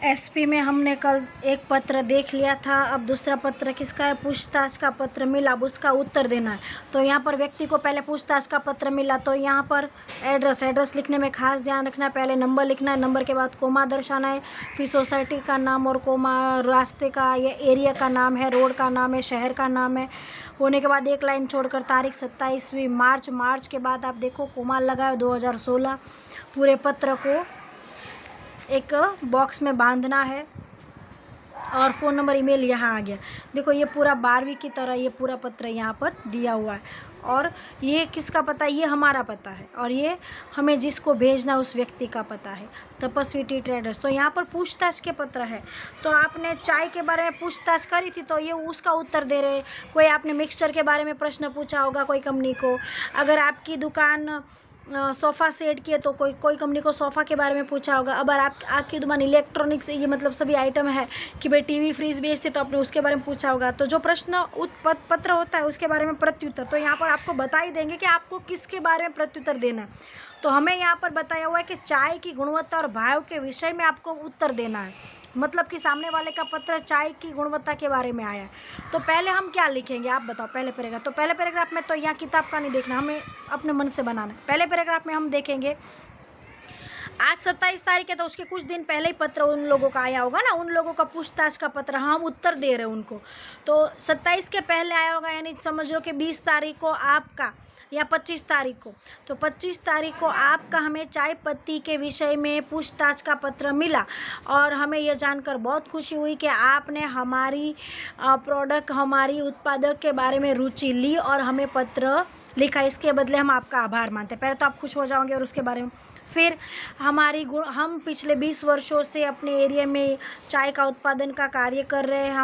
SP में हमने कल एक पत्र देख लिया था, अब दूसरा पत्र किसका है? पूछताछ का पत्र मिला, अब उसका उत्तर देना है। तो यहाँ पर व्यक्ति को पहले पूछताछ का पत्र मिला, तो यहाँ पर एड्रेस लिखने में खास ध्यान रखना है। पहले नंबर लिखना है, नंबर के बाद कोमा दर्शाना है, फिर सोसाइटी का नाम और कोमा, रास्ते का या एरिया का नाम है, रोड का नाम है, शहर का नाम है। होने के बाद एक लाइन छोड़कर तारीख 27वीं मार्च के बाद आप देखो कोमा लगाए 2016। पूरे पत्र को एक बॉक्स में बांधना है और फ़ोन नंबर ईमेल यहाँ आ गया। देखो ये पूरा 12वीं की तरह ये पूरा पत्र यहाँ पर दिया हुआ है और ये किसका पता है? ये हमारा पता है और ये हमें जिसको भेजना उस व्यक्ति का पता है, तपस्वी टी ट्रेडर्स। तो यहाँ पर पूछताछ के पत्र है। तो आपने चाय के बारे में पूछताछ करी थी तो ये उसका उत्तर दे रहे। कोई आपने मिक्सचर के बारे में प्रश्न पूछा होगा कोई कंपनी को। अगर आपकी दुकान सोफ़ा सेट की है तो कोई कंपनी को सोफ़ा के बारे में पूछा होगा। अब आपकी दुकान इलेक्ट्रॉनिक्स ये मतलब सभी आइटम है कि भाई टीवी फ्रिज बेचते तो आपने उसके बारे में पूछा होगा। तो जो प्रश्न पत्र होता है उसके बारे में प्रत्युत्तर, तो यहाँ पर आपको बता ही देंगे कि आपको किसके बारे में प्रत्युत्तर देना है। तो हमें यहाँ पर बताया हुआ है कि चाय की गुणवत्ता और भाव के विषय में आपको उत्तर देना है। मतलब कि सामने वाले का पत्र चाय की गुणवत्ता के बारे में आया है। तो पहले हम क्या लिखेंगे आप बताओ? पहले पैराग्राफ, तो पहले पैराग्राफ में तो यहाँ किताब का नहीं देखना, हमें अपने मन से बनाना है। पहले पैराग्राफ में हम देखेंगे आज 27 तारीख है तो उसके कुछ दिन पहले ही पत्र उन लोगों का आया होगा ना, उन लोगों का पूछताछ का पत्र, हम उत्तर दे रहे हैं उनको। तो 27 के पहले आया होगा, यानी समझ लो कि 20 तारीख को आपका या 25 तारीख को। तो 25 तारीख को आपका हमें चाय पत्ती के विषय में पूछताछ का पत्र मिला और हमें यह जानकर बहुत खुशी हुई कि आपने हमारी प्रोडक्ट, हमारी उत्पादक के बारे में रुचि ली और हमें पत्र लिखा। इसके बदले हम आपका आभार मानते हैं। पहले तो आप खुश हो जाओगे और उसके बारे में फिर हम पिछले 20 वर्षों से अपने एरिया में चाय का उत्पादन का कार्य कर रहे हैं।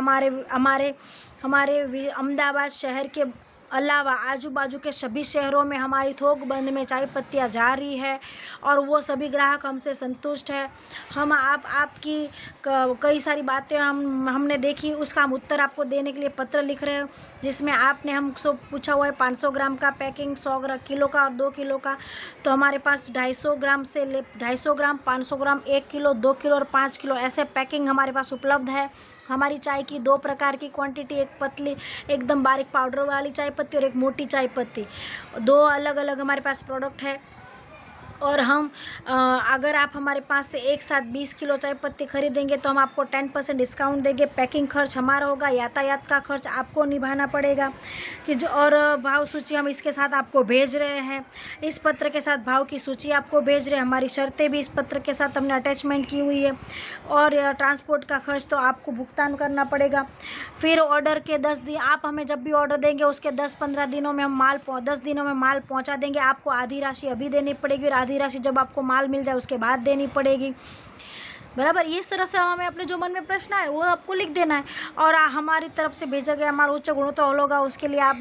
हमारे अहमदाबाद शहर के अलावा आजू बाजू के सभी शहरों में हमारी थोक बंद में चाय पत्तियाँ जा रही है और वो सभी ग्राहक हमसे संतुष्ट है। हम आपकी कई सारी बातें हमने देखी, उसका हम उत्तर आपको देने के लिए पत्र लिख रहे हैं, जिसमें आपने हमसे पूछा हुआ है 500 ग्राम का पैकिंग, 100 किलो का और 2 किलो का। तो हमारे पास 250 ग्राम से 250 ग्राम, 500 ग्राम, 1 किलो, 2 किलो और 5 किलो ऐसे पैकिंग हमारे पास उपलब्ध है। हमारी चाय की 2 प्रकार की क्वांटिटी, एक पतली एकदम बारीक पाउडर वाली चाय पत्ती और एक मोटी चाय पत्ती, 2 अलग अलग हमारे पास प्रोडक्ट है। और हम अगर आप हमारे पास से एक साथ 20 किलो चाय पत्ती खरीदेंगे तो हम आपको 10% डिस्काउंट देंगे। पैकिंग खर्च हमारा होगा, यातायात का खर्च आपको निभाना पड़ेगा कि जो, और भाव सूची हम इसके साथ आपको भेज रहे हैं। इस पत्र के साथ भाव की सूची आपको भेज रहे हैं। हमारी शर्तें भी इस पत्र के साथ हमने अटैचमेंट की हुई है और ट्रांसपोर्ट का खर्च तो आपको भुगतान करना पड़ेगा। फिर ऑर्डर के 10 दिन, आप हमें जब भी ऑर्डर देंगे उसके 10-15 दिनों में हम 10 दिनों में माल पहुंचा देंगे। आपको आधी राशि अभी देनी पड़ेगी और आधी राशि जब आपको माल मिल जाए उसके बाद देनी पड़ेगी, बराबर। इस तरह से हमें अपने जो मन में प्रश्न है वो आपको लिख देना है और हमारी तरफ से भेजा गया हमारा उच्च गुणवत्ता होगा, उसके लिए आप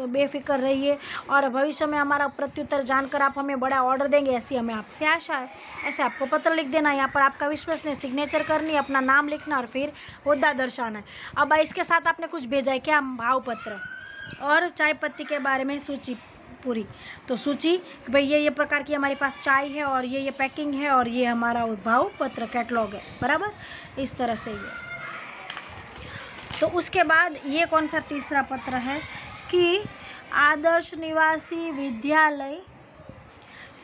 बेफिक्र रहिए और भविष्य में हमारा प्रत्युत्तर जानकर आप हमें बड़ा ऑर्डर देंगे, ऐसी हमें आपसे आशा है। ऐसे आपको पत्र लिख देना है। यहाँ पर आपका विश्वसनीय सिग्नेचर करनी है, अपना नाम लिखना और फिर होद्दा दर्शाना है। अब इसके साथ आपने कुछ भेजा है क्या? भाव पत्र और चाय पत्ती के बारे में सूची पूरी। तो सूची कि भाई ये प्रकार की हमारे पास चाय है और ये पैकिंग है और ये हमारा भाव पत्र कैटलॉग है, बराबर। इस तरह से ये। तो उसके बाद ये कौन सा तीसरा पत्र है कि आदर्श निवासी विद्यालय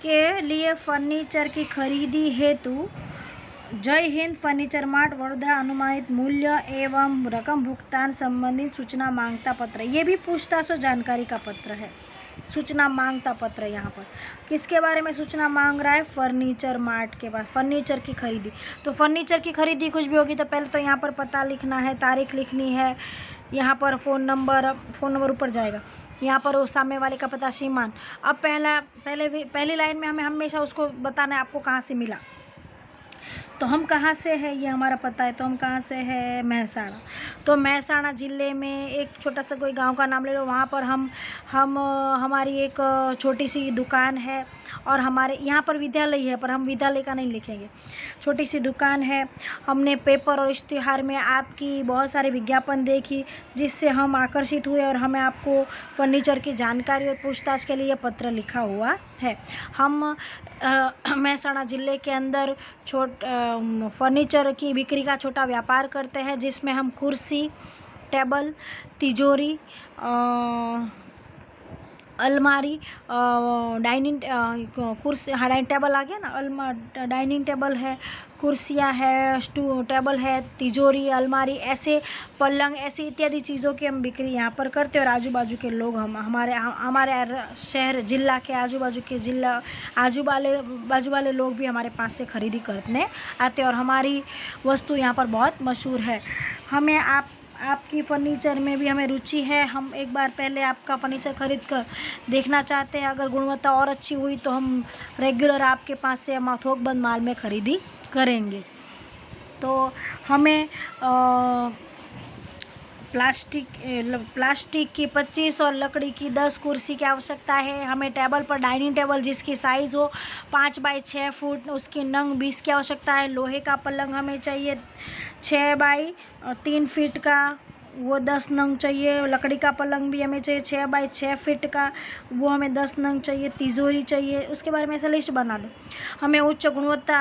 के लिए फर्नीचर की खरीदी हेतु जय हिंद फर्नीचर मार्ट वडोदरा अनुमानित मूल्य एवं रकम भुगतान संबंधित सूचना मांगता पत्र। ये भी पूछताछ और जानकारी का पत्र है। सूचना मांगता पत्र यहाँ पर किसके बारे में सूचना मांग रहा है? फर्नीचर मार्ट के पास, फर्नीचर की खरीदी। तो फर्नीचर की खरीदी कुछ भी होगी तो पहले तो यहाँ पर पता लिखना है, तारीख लिखनी है, यहाँ पर फ़ोन नंबर ऊपर जाएगा, यहाँ पर वो सामने वाले का पता श्रीमान। अब पहली लाइन में हमें हमेशा उसको बताना है आपको कहाँ से मिला। तो हम कहाँ से है ये हमारा पता है, तो हम कहाँ से है? महसाणा। तो महसाणा ज़िले में एक छोटा सा कोई गांव का नाम ले लो, वहाँ पर हमारी एक छोटी सी दुकान है और हमारे यहाँ पर विद्यालय है पर हम विद्यालय का नहीं लिखेंगे, छोटी सी दुकान है। हमने पेपर और इश्तिहार में आपकी बहुत सारे विज्ञापन देखी जिससे हम आकर्षित हुए और हमें आपको फर्नीचर की जानकारी और पूछताछ के लिए पत्र लिखा हुआ है। हम महसाणा ज़िले के अंदर फर्नीचर की बिक्री का छोटा व्यापार करते हैं, जिसमें हम कुर्सी, टेबल, तिजोरी, अलमारी, डाइनिंग कुर्सी, हाँ डाइनिंग टेबल आ गया ना, डाइनिंग टेबल है, कुर्सियाँ है, टेबल है, तिजोरी, अलमारी, ऐसे पलंग, ऐसी इत्यादि चीज़ों की हम बिक्री यहाँ पर करते हैं। और आजू बाजू के लोग हमारे शहर जिला के आजू बाजू के बाजू वाले लोग भी हमारे पास से खरीदी करने आते हैं और हमारी वस्तु यहाँ पर बहुत मशहूर है। हमें आपकी फ़र्नीचर में भी हमें रुचि है, हम एक बार पहले आपका फ़र्नीचर ख़रीद कर देखना चाहते हैं। अगर गुणवत्ता और अच्छी हुई तो हम रेगुलर आपके पास से हम थोक-बंद माल में खरीदी करेंगे। तो हमें प्लास्टिक की 25 और लकड़ी की 10 कुर्सी की आवश्यकता है। हमें टेबल पर डाइनिंग टेबल जिसकी साइज़ हो 5 बाई 6 फुट, उसकी नंग 20 की आवश्यकता है। लोहे का पलंग हमें चाहिए 6 बाई 3 फीट का, वो 10 नंग चाहिए। लकड़ी का पलंग भी हमें चाहिए 6 बाई 6 फीट का, वो हमें 10 नंग चाहिए। तिजोरी चाहिए, उसके बारे में ऐसा लिस्ट बना लो। हमें उच्च गुणवत्ता,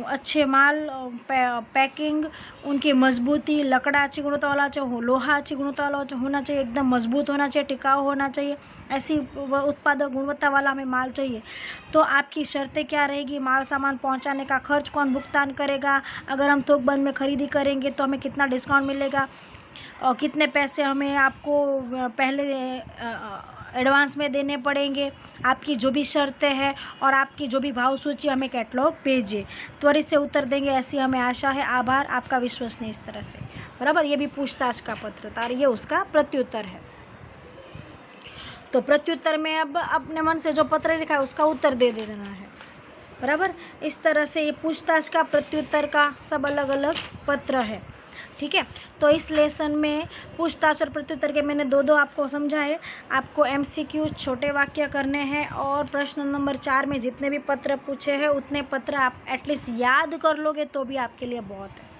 अच्छे माल, पैकिंग, उनकी मजबूती, लकड़ा अच्छी गुणवत्ता वाला चाहिए, लोहा अच्छी गुणवत्ता वाला होना चाहिए, एकदम मजबूत होना चाहिए, टिकाऊ होना चाहिए, ऐसी उत्पादक गुणवत्ता वाला हमें माल चाहिए। तो आपकी शर्तें क्या रहेगी? माल सामान पहुंचाने का खर्च कौन भुगतान करेगा? अगर हम थोक बंद में खरीदी करेंगे तो हमें कितना डिस्काउंट मिलेगा और कितने पैसे हमें आपको पहले एडवांस में देने पड़ेंगे? आपकी जो भी शर्तें हैं और आपकी जो भी भाव सूची हमें कैटलॉग भेजिए, त्वरित से उत्तर देंगे ऐसी हमें आशा है। आभार, आपका विश्वसनीय इस तरह से, बराबर। ये भी पूछताछ का पत्र था और ये उसका प्रत्युत्तर है। तो प्रत्युत्तर में अब अपने मन से जो पत्र लिखा है उसका उत्तर दे देना है, बराबर। इस तरह से ये पूछताछ का, प्रत्युत्तर का सब अलग अलग पत्र है, ठीक है। तो इस लेसन में पूछताछ और प्रत्युत्तर के मैंने दो आपको समझाए। आपको MCQ छोटे वाक्य करने हैं और प्रश्न नंबर 4 में जितने भी पत्र पूछे हैं उतने पत्र आप एटलीस्ट याद कर लोगे तो भी आपके लिए बहुत है।